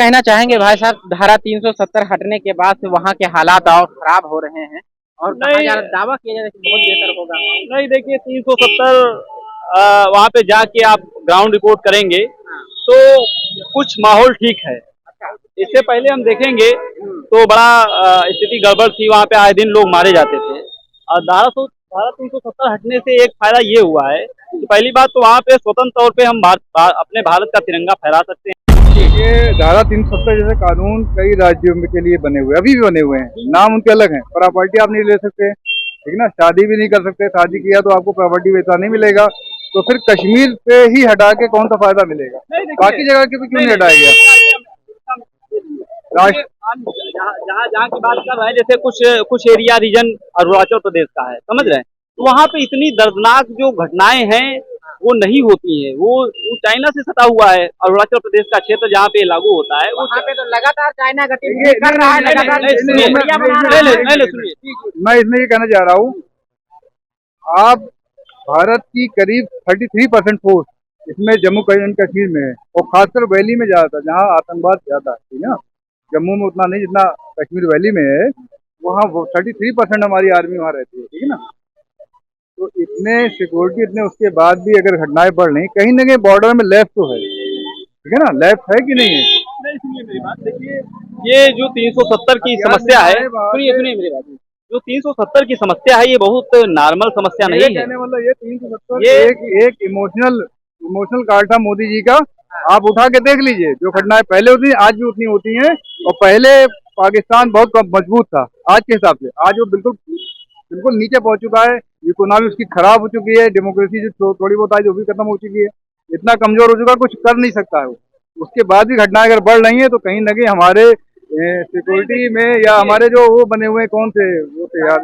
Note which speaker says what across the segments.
Speaker 1: कहना चाहेंगे भाई साहब, धारा 370 हटने के बाद से वहाँ के हालात और खराब हो रहे हैं और
Speaker 2: नहीं
Speaker 1: दावा किया जा रहा है कि बहुत बेहतर होगा।
Speaker 2: नहीं, देखिए 370 वहाँ पे जाके आप ग्राउंड रिपोर्ट करेंगे तो कुछ माहौल ठीक है। इससे पहले हम देखेंगे तो बड़ा स्थिति गड़बड़ थी, वहाँ पे आए दिन लोग मारे जाते थे। और धारा 370 हटने से एक फायदा ये हुआ है कि पहली बात तो वहाँ पे स्वतंत्र तौर पे हम अपने भारत का तिरंगा फहरा सकते हैं।
Speaker 3: ये धारा 370 जैसे कानून कई राज्यों में के लिए बने हुए अभी भी बने हुए हैं, नाम उनके अलग हैं। प्रॉपर्टी आप नहीं ले सकते, ठीक ना, शादी भी नहीं कर सकते, शादी किया तो आपको प्रॉपर्टी वैसा नहीं मिलेगा। तो फिर कश्मीर पे ही हटा के कौन सा फायदा मिलेगा? बाकी जगह के भी क्यों नहीं हटाया गया? राष्ट्र
Speaker 2: जहाँ जहाँ की बात कर रहे हैं, जैसे कुछ एरिया रीजन अरुणाचल प्रदेश का है, समझ रहे हैं, तो वहाँ पे इतनी दर्दनाक जो घटनाएं हैं वो नहीं होती हैं। वो चाइना से सटा हुआ है, अरुणाचल प्रदेश का क्षेत्र जहाँ पे लागू होता है
Speaker 1: वहाँ पे तो लगातार चाइना
Speaker 3: ये
Speaker 1: कर रहा है, लगातार
Speaker 2: सुनिए,
Speaker 3: मैं इसमें ये कहना चाह रहा हूँ, आप भारत की करीब 33% फोर्स इसमें जम्मू कश्मीर में है और खासकर वैली में ज्यादा, जहाँ आतंकवाद ज्यादा है ना। जम्मू में उतना नहीं जितना कश्मीर वैली में है, वहाँ 33% हमारी आर्मी वहाँ रहती है, ठीक है ना। तो इतने सिक्योरिटी इतने उसके बाद भी अगर घटनाएं बढ़ रही, कहीं ना कहीं बॉर्डर में लेफ्ट तो है, ठीक है ना, लेफ्ट है कि नहीं है?
Speaker 2: सुनिए मेरी बात, देखिए ये जो 370 की समस्या है, सुनिए मेरी बात, जो 370 की समस्या है ये बहुत नॉर्मल समस्या नहीं है।
Speaker 3: कहने मतलब ये 370 एक इमोशनल कार्ड था मोदी जी का। आप उठा के देख लीजिए, जो घटनाएं पहले होती आज भी उतनी होती हैं। और पहले पाकिस्तान बहुत मजबूत था आज के हिसाब से, आज वो बिल्कुल बिल्कुल नीचे पहुंच चुका है। इकोनॉमी उसकी खराब हो चुकी है, डेमोक्रेसी जो थोड़ी बहुत आई वो भी खत्म हो चुकी है, इतना कमजोर हो चुका, कुछ कर नहीं सकता है वो। उसके बाद भी घटनाएं अगर बढ़ रही हैं तो कहीं ना कहीं हमारे सिक्योरिटी में या हमारे जो वो बने हुए कौन से वो थे यार,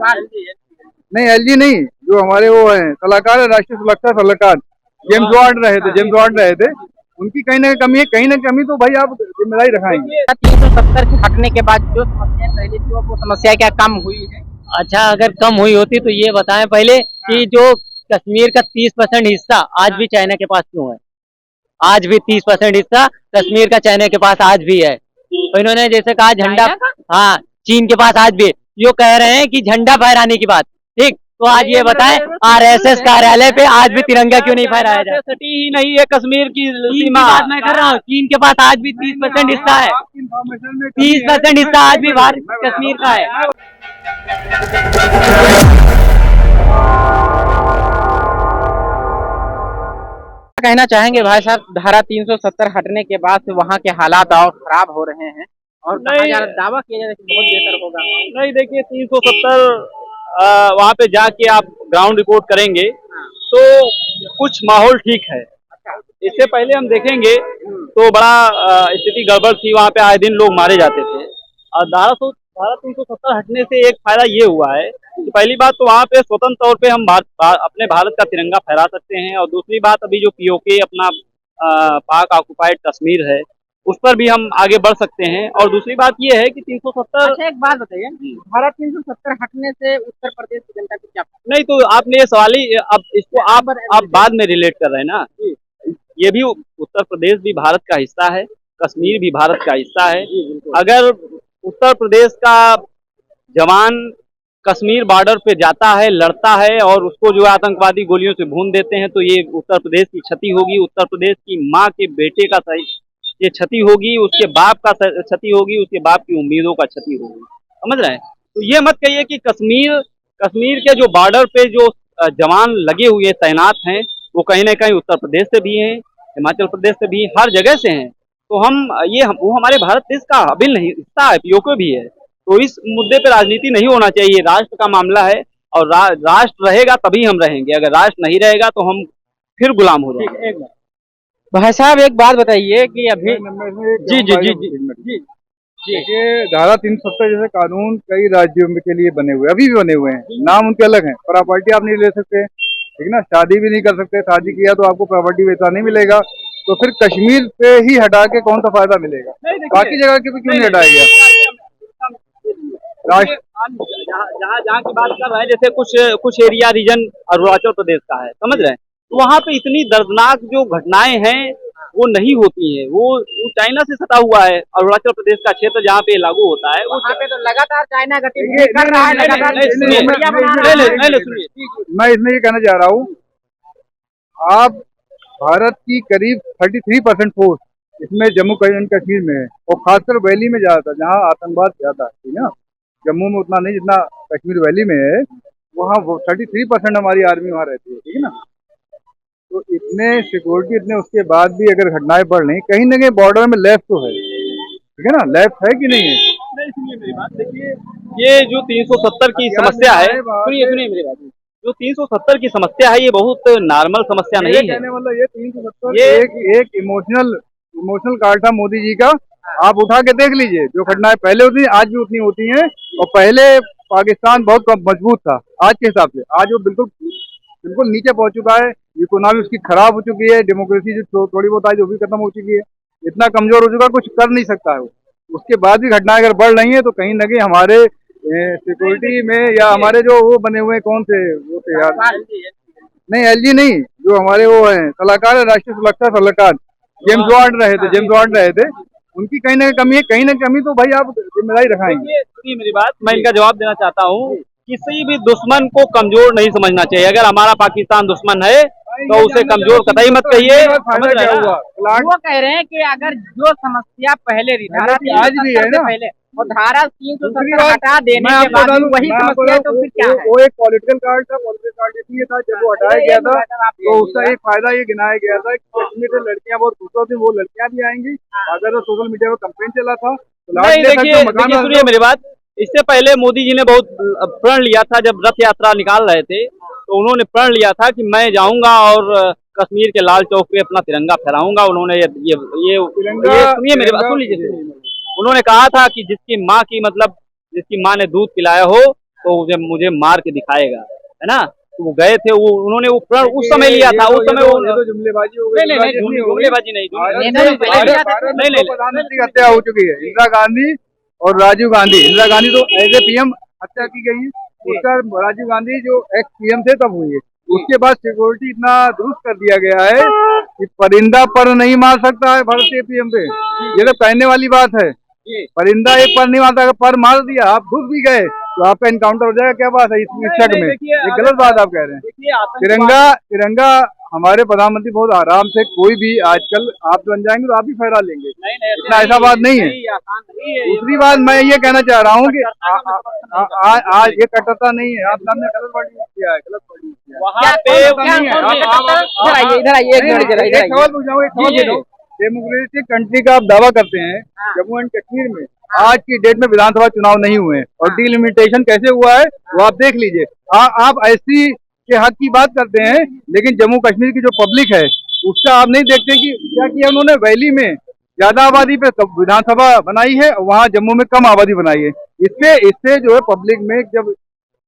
Speaker 3: नहीं एलजी नहीं, जो हमारे वो है सलाहकार है, राष्ट्रीय सुरक्षा सलाहकार जेम्स वार्ड रहे थे, उनकी कहीं ना कमी है, कहीं ना कमी तो भाई आप जिम्मेदारी रखाएंगे।
Speaker 1: 370 के हटने के बाद जो समस्या पहले थी वो समस्या क्या कम हुई है?
Speaker 4: अच्छा, अगर कम हुई होती तो ये बताएं पहले कि जो कश्मीर का 30% हिस्सा आज भी चाइना के पास क्यों है? आज भी 30% हिस्सा कश्मीर का चाइना के पास आज भी है। तो इन्होंने जैसे कहा झंडा, हाँ चीन के पास आज भी, जो कह रहे हैं कि झंडा फहराने की बात, ठीक, तो आज ये बताएं आरएसएस कार्यालय पे आज भी तिरंगा क्यों नहीं फहराया जाए?
Speaker 2: सटी ही नहीं है कश्मीर की
Speaker 4: सीमा, बात मैं कर रहा हूँ, चीन के पास आज भी 30% हिस्सा है, 30% हिस्सा आज भी भारत कश्मीर का है।
Speaker 1: कहना चाहेंगे भाई साहब, धारा 370 हटने के बाद से वहाँ के हालात और खराब हो रहे हैं और दावा किया जा रहा है कि बहुत बेहतर होगा।
Speaker 2: नहीं, देखिए 370 वहाँ पे जाके आप ग्राउंड रिपोर्ट करेंगे तो कुछ माहौल ठीक है। इससे पहले हम देखेंगे तो बड़ा स्थिति गड़बड़ थी, वहाँ पे आए दिन लोग मारे जाते थे। और धारा 370 हटने से एक फायदा ये हुआ है कि पहली बात तो वहाँ पे स्वतंत्र तौर पे हम अपने भारत का तिरंगा फहरा सकते हैं। और दूसरी बात, अभी जो पीओके अपना पाक ऑक्युपाइड कश्मीर है उस पर भी हम आगे बढ़ सकते हैं। और दूसरी बात ये है कि 370,
Speaker 1: अच्छा एक बात बताइए, धारा 370 हटने से उत्तर प्रदेश की जनता को क्या?
Speaker 2: नहीं तो आपने ये सवाल ही अब इसको आप बाद में रिलेट कर रहे हैं ना। ये भी उत्तर प्रदेश भी भारत का हिस्सा है, कश्मीर भी भारत का हिस्सा है। अगर उत्तर प्रदेश का जवान कश्मीर बॉर्डर पे जाता है, लड़ता है और उसको जो आतंकवादी गोलियों से भून देते हैं तो ये उत्तर प्रदेश की क्षति होगी, उत्तर प्रदेश की माँ के बेटे का ये क्षति होगी, उसके बाप का क्षति होगी, उसके बाप की उम्मीदों का क्षति होगी, समझ रहे हैं। तो ये मत कहिए कि कश्मीर के जो बॉर्डर पे जो जवान लगे हुए तैनात हैं वो कहीं ना कहीं उत्तर प्रदेश से भी हैं, हिमाचल प्रदेश से भी, हर जगह से हैं। तो वो हमारे भारत देश का अभिन्न हिस्सा है, पीओके भी है। तो इस मुद्दे पे राजनीति नहीं होना चाहिए, राष्ट्र का मामला है और राष्ट्र रहेगा तभी हम रहेंगे, अगर राष्ट्र नहीं रहेगा तो हम फिर गुलाम हो जाएंगे।
Speaker 1: भाई साहब एक बात बताइए कि अभी
Speaker 3: देखिए धारा 370 जैसे कानून कई राज्यों में के लिए बने हुए अभी भी बने हुए हैं, नाम उनके अलग हैं। प्रॉपर्टी आप नहीं ले सकते, ठीक ना, शादी भी नहीं कर सकते, शादी किया तो आपको प्रॉपर्टी वैसा नहीं मिलेगा। तो फिर कश्मीर पे ही हटा के कौन सा फायदा मिलेगा? बाकी जगह के भी क्यों नहीं हटाया गया?
Speaker 2: जहाँ की बात कर रहे हैं, जैसे कुछ एरिया रीजन अरुणाचल प्रदेश का है, समझ रहे हैं, तो वहाँ पे इतनी दर्दनाक जो घटनाएं हैं वो नहीं होती है। वो चाइना से सटा हुआ है। अरुणाचल प्रदेश का क्षेत्र जहाँ पे लागू होता है वो
Speaker 1: वहाँ पे तो लगातार चाइना गतिविधि
Speaker 3: नहीं,
Speaker 1: कर रहा है,
Speaker 3: नहीं, नहीं,
Speaker 1: लगातार
Speaker 3: नहीं, नहीं,
Speaker 1: बढ़िया बना
Speaker 3: नहीं,
Speaker 1: रहा
Speaker 3: नहीं,
Speaker 1: है।
Speaker 3: नहीं,
Speaker 2: सुनिए।
Speaker 3: मैं इसमें ये कहना चाह रहा हूँ, आप भारत की करीब 33% फोर्स इसमें जम्मू कश्मीर में है, और खासकर वैली में ज्यादा था, जहाँ आतंकवाद ज्यादा है, ठीक है ना। जम्मू में उतना नहीं जितना कश्मीर वैली में है। वहाँ 33% हमारी आर्मी वहाँ रहती है, ठीक है ना। तो इतने सिक्योरिटी इतने उसके बाद भी अगर घटनाएं बढ़ रही, कहीं ना कहीं बॉर्डर में लेफ्ट तो है, ठीक है ना, लेफ्ट है कि नहीं है।
Speaker 2: नहीं, सुनिए मेरी बात, देखिए ये जो 370 की समस्या है,
Speaker 1: सुनिए मेरी बात।
Speaker 2: जो 370 की समस्या है ये बहुत नॉर्मल समस्या नहीं है।
Speaker 3: कहने मतलब ये 370
Speaker 2: ये
Speaker 3: एक इमोशनल कार्ड था मोदी जी का। आप उठा के देख लीजिए, जो घटनाएं पहले होती थी आज भी उतनी होती हैं। और पहले पाकिस्तान बहुत मजबूत था, आज के हिसाब से आज वो बिल्कुल बिल्कुल नीचे पहुंच चुका है। इकोनॉमी उसकी खराब हो चुकी है, डेमोक्रेसी जो थोड़ी बहुत आई वो भी खत्म हो चुकी है। इतना कमजोर हो चुका, कुछ कर नहीं सकता है वो। उसके बाद भी घटनाएं अगर बढ़ रही हैं तो कहीं ना कहीं हमारे सिक्योरिटी में या हमारे जो वो बने हुए कौन से वो थे यार, नहीं एलजी नहीं, जो हमारे वो हैं सलाहकार है, राष्ट्रीय सुरक्षा सलाहकार जेम्स वार्ड रहे थे, उनकी कहीं ना कमी है। कहीं ना कमी तो भाई आप जिम्मेदारी रखाएंगे।
Speaker 2: सुनिए मेरी बात, मैं इनका जवाब देना चाहता हूँ। किसी भी दुश्मन को कमजोर नहीं समझना चाहिए। अगर हमारा पाकिस्तान दुश्मन है तो उसे कमजोर कतई मत कहिए। समझ रहे हैं ना?
Speaker 1: वो कह रहे हैं कि अगर जो समस्या पहले थी धारा
Speaker 3: आज भी है
Speaker 1: 370 से
Speaker 3: ना,
Speaker 1: पहले और धारा 370 हटा देने के बाद भी वही समस्या तो फिर क्या है?
Speaker 3: वो एक पॉलिटिकल कार्ड था, पॉलिटिकल कार्ड इसलिए था जब वो हटाया गया था तो उसका एक फायदा ये गिनाया गया था कि कश्मीर से लड़कियां बहुत खुश होती, वो लड़कियां भी आएंगी। अगर वो सोशल मीडिया पर कंपेन चला था तो
Speaker 2: नहीं, देखिए सुनिए मेरी बात, इससे पहले मोदी जी ने बहुत प्रण लिया था। जब रथ यात्रा निकाल रहे थे तो उन्होंने प्रण लिया था कि मैं जाऊंगा और कश्मीर के लाल चौक पे अपना तिरंगा फहराऊंगा। उन्होंने ये सुनिए मेरी बात, सुन लीजिए। उन्होंने कहा था कि जिसकी माँ ने दूध पिलाया हो तो मुझे मार के दिखाएगा, है ना। तो वो गए थे, वो उन्होंने वो प्रण उस समय लिया था। उस समय वो
Speaker 3: जुमलेबाजी हो गई,
Speaker 2: जुमलेबाजी नहीं,
Speaker 3: प्रधानमंत्री की हत्या हो चुकी है। इंदिरा गांधी और राजीव गांधी, इंदिरा गांधी तो एज ए पीएम हत्या की गई है, उसका राजीव गांधी जो एक्स पीएम थे तब हुई है। उसके बाद सिक्योरिटी इतना दुरुस्त कर दिया गया है कि परिंदा पर नहीं मार सकता है भारतीय पीएम पे। ये तो कहने वाली बात है, परिंदा एक पर नहीं मारता, अगर पर मार दिया आप घुस भी गए तो आपका इनकाउंटर हो जाएगा। क्या बात है इस शक में? ये गलत बात आप कह रहे हैं। तिरंगा हमारे प्रधानमंत्री बहुत आराम से कोई भी आजकल आप बन जाएंगे तो आप भी फहरा लेंगे, इतना ऐसा बात नहीं है। दूसरी बात मैं ये कहना चाह रहा हूँ कि आज ये कट्टरता नहीं है, आप सामने गलत वर्ड यूज किया है, गलत वर्ड यूज किया है।
Speaker 2: वहाँ पे
Speaker 1: इधर आइए एक मिनट जरा,
Speaker 3: एक सवाल पूछा, डेमोक्रेटिक कंट्री का आप दावा करते हैं, जम्मू एंड कश्मीर में आज की डेट में विधानसभा चुनाव नहीं हुए हैं और डिलिमिटेशन कैसे हुआ है वो आप देख लीजिए। आप एससी के हक की बात करते हैं, लेकिन जम्मू कश्मीर की जो पब्लिक है उसका आप नहीं देखते कि क्या किया उन्होंने। वैली में ज्यादा आबादी पे विधानसभा बनाई है, वहाँ जम्मू में कम आबादी बनाई है। इससे जो है पब्लिक में जब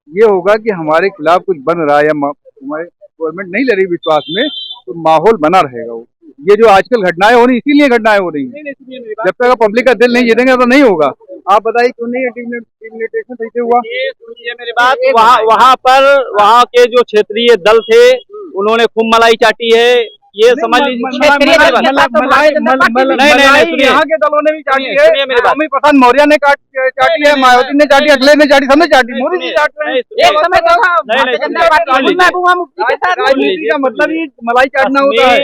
Speaker 3: ये होगा कि हमारे खिलाफ कुछ बन रहा है या हमारे गवर्नमेंट नहीं लड़ रही विश्वास में, तो माहौल बना रहेगा। वो ये जो आजकल घटनाएं हो रही इसीलिए घटनाएं हो रही हैं। जब तक पब्लिक का दिल नहीं जीतेंगे तो नहीं होगा। आप बताइए क्यों नहीं डिलिमिटेशन सही से हुआ?
Speaker 2: सुनिए मेरी बात, वहाँ के जो क्षेत्रीय दल थे उन्होंने खूब मलाई चाटी है, ये समझ लीजिए।
Speaker 3: यहाँ के दलों ने भी चाटी है, स्वामी प्रसाद मौर्य ने चाटी है, मायावती ने चाटी, अखिलेश ने चाटी, सबने चाटी, मोदी जी चाट रहे हैं।
Speaker 1: एक समय तो था भारतीय जनता पार्टी महबूबा मुफ्ती के साथ
Speaker 3: राजनीति का मतलब ही मलाई चाटना होता है।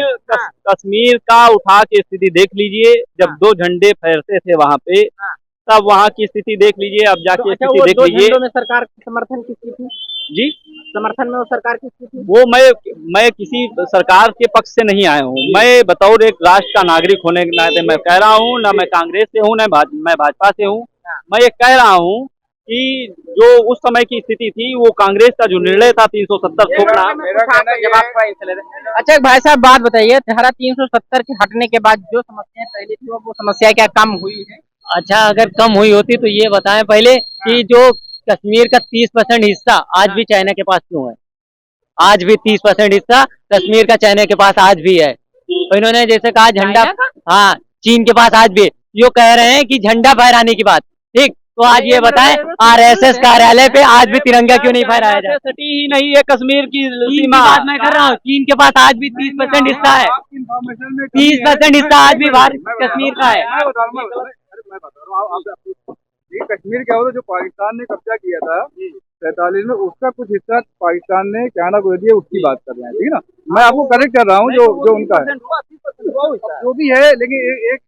Speaker 2: कश्मीर का उठा के स्थिति देख लीजिए, जब दो झंडे फहरते थे वहाँ पे, तब वहाँ की स्थिति देख लीजिए। अब जाके स्थिति देख लीजिए।
Speaker 1: में सरकार समर्थन किसकी थी
Speaker 2: जी?
Speaker 1: समर्थन में वो सरकार किसकी थी?
Speaker 2: वो मैं किसी सरकार के पक्ष से नहीं आया हूँ। मैं बतौर एक राष्ट्र का नागरिक होने के नाते मैं कह रहा हूँ, ना मैं कांग्रेस से हूँ, ना मैं भाजपा से हूँ। मैं ये कह रहा हूँ कि जो उस समय की स्थिति थी, वो कांग्रेस का जो निर्णय था 370 थोपना।
Speaker 1: अच्छा भाई साहब बात बताइए, धारा 370 के हटने के बाद जो समस्याएं पहले थी वो समस्या क्या कम हुई है?
Speaker 4: अच्छा, अगर कम हुई होती तो ये बताएं पहले कि जो कश्मीर का 30% हिस्सा आज भी चाइना के पास क्यों है? आज भी 30% हिस्सा कश्मीर का चाइना के पास आज भी है। तो इन्होंने जैसे कहा झंडा, हाँ चीन के पास आज भी, जो कह रहे हैं कि झंडा फहराने की बात, ठीक, तो आज ये बताएं आरएसएस कार्यालय पे आज भी तिरंगा क्यों नहीं फहराया जाए?
Speaker 2: सटी ही नहीं है कश्मीर की
Speaker 4: चीन की
Speaker 2: सीमा।
Speaker 4: बात मैं कर रहा हूँ, चीन के पास आज भी 30% हिस्सा है,
Speaker 3: आपकी इंफॉर्मेशन में कमी है।
Speaker 4: 30% हिस्सा आज भी भारत
Speaker 3: मैं बता
Speaker 4: कश्मीर
Speaker 3: रहा
Speaker 4: का
Speaker 3: हूँ,
Speaker 4: है।
Speaker 3: मैं बता रहा हूँ, मैं बता रहा हूँ, आप ये कश्मीर क्या होता जो पाकिस्तान ने कब्जा किया था 47 में, उसका कुछ हिस्सा पाकिस्तान ने चाइना को दे दिया, उसकी बात कर रहे हैं, ठीक है ना। मैं आपको करेक्ट कर रहा हूँ जो उनका है, जो भी है, लेकिन एक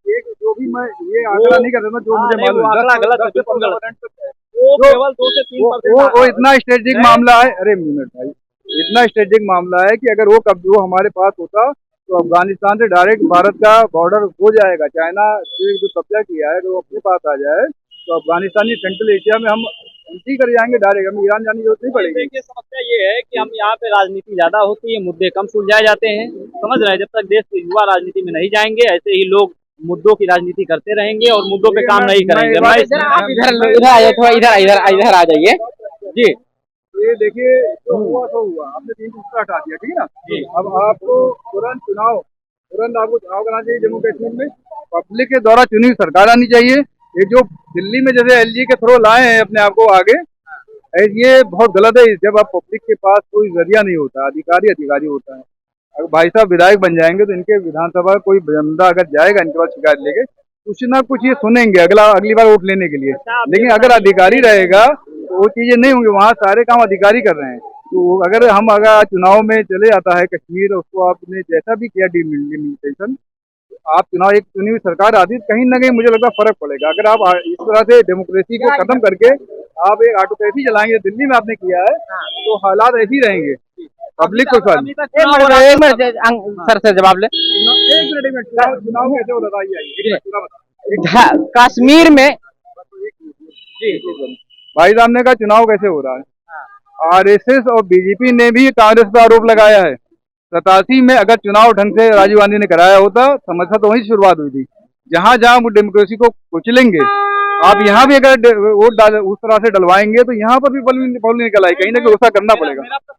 Speaker 3: जो भी मैं ये आंकड़ा नहीं कर रहा, जो मुझे
Speaker 2: नहीं, वो
Speaker 3: मालूम है
Speaker 2: आंकड़ा गलत है,
Speaker 3: 10 से
Speaker 2: बिल्कुल गलत
Speaker 3: 15% तक है।
Speaker 2: वो
Speaker 3: जो-
Speaker 2: केवल 2 से 3%
Speaker 3: वो इतना स्ट्रेटेजिक मामला है, अरे मिनट भाई, इतना स्ट्रेटेजिक मामला है कि अगर वो हमारे पास होता तो अफगानिस्तान से डायरेक्ट भारत का बॉर्डर हो जाएगा। चाइना से जो कब्जा किया है, जो अपने पास आ जाए तो अफगानिस्तानी सेंट्रल एशिया में हम एंट्री कर जाएंगे डायरेक्ट, हमें ईरान जाने की जरूरत नहीं पड़ेगी।
Speaker 2: देखिए, समस्या ये है कि हम यहाँ पे राजनीति ज्यादा होती है, मुद्दे कम सुलझाए जाते हैं, समझ रहे हैं। जब तक देश के युवा राजनीति में नहीं जाएंगे, ऐसे ही लोग मुद्दों की राजनीति करते रहेंगे और मुद्दों पे काम नहीं करेंगे।
Speaker 3: मैं
Speaker 1: इधर आप इधर आ जाइए, थोड़ा इधर आ जाइए जी।
Speaker 3: ये देखिए, जो हुआ तो हुआ, आपने 3 दूसरा हटा दिया, ठीक है ना। अब आपको तुरंत आपको चुनाव कराना चाहिए जम्मू कश्मीर में, पब्लिक के द्वारा चुनी हुई सरकार आनी चाहिए। ये जो दिल्ली में जैसे एलजी के थ्रू लाए हैं अपने आप को आगे, ये बहुत गलत है। जब आप पब्लिक के पास कोई जरिया नहीं होता, अधिकारी होता है। अगर भाई साहब विधायक बन जाएंगे तो इनके विधानसभा कोई बंदा अगर जाएगा इनके पास शिकायत लेके, कुछ ना कुछ ये सुनेंगे अगली बार वोट लेने के लिए। लेकिन अगर अधिकारी रहेगा तो वो चीजें नहीं होंगी, वहाँ सारे काम अधिकारी कर रहे हैं। तो अगर चुनाव में चले जाता है कश्मीर, उसको आपने जैसा भी किया डिलिमिटेशन, आप चुनाव एक चुनी हुई सरकार आती है, कहीं ना कहीं मुझे लगता है फर्क पड़ेगा। अगर आप इस तरह से डेमोक्रेसी को खत्म करके आप एक ऑटोक्रेसी चलाएंगे, दिल्ली में आपने किया है, तो हालात ऐसे ही रहेंगे। पब्लिक को
Speaker 1: एक मिनट सर से जवाब ले।
Speaker 3: एक मिनट चुनाव कैसे हो रहा है
Speaker 1: कश्मीर में
Speaker 3: भाई साहब ने कहा चुनाव कैसे हो रहा है। आरएसएस और बीजेपी ने भी कांग्रेस पर आरोप लगाया है। 87 में अगर चुनाव ढंग से राजीव गांधी ने कराया होता, समस्या तो वहीं से शुरुआत हुई थी। जहां जहां वो डेमोक्रेसी को कुचलेंगे, आप यहाँ भी अगर वोट उस तरह से डलवाएंगे तो यहाँ पर भी पॉलिटिक्स निकल आएगी, कहीं ना कहीं गुस्सा करना पड़ेगा।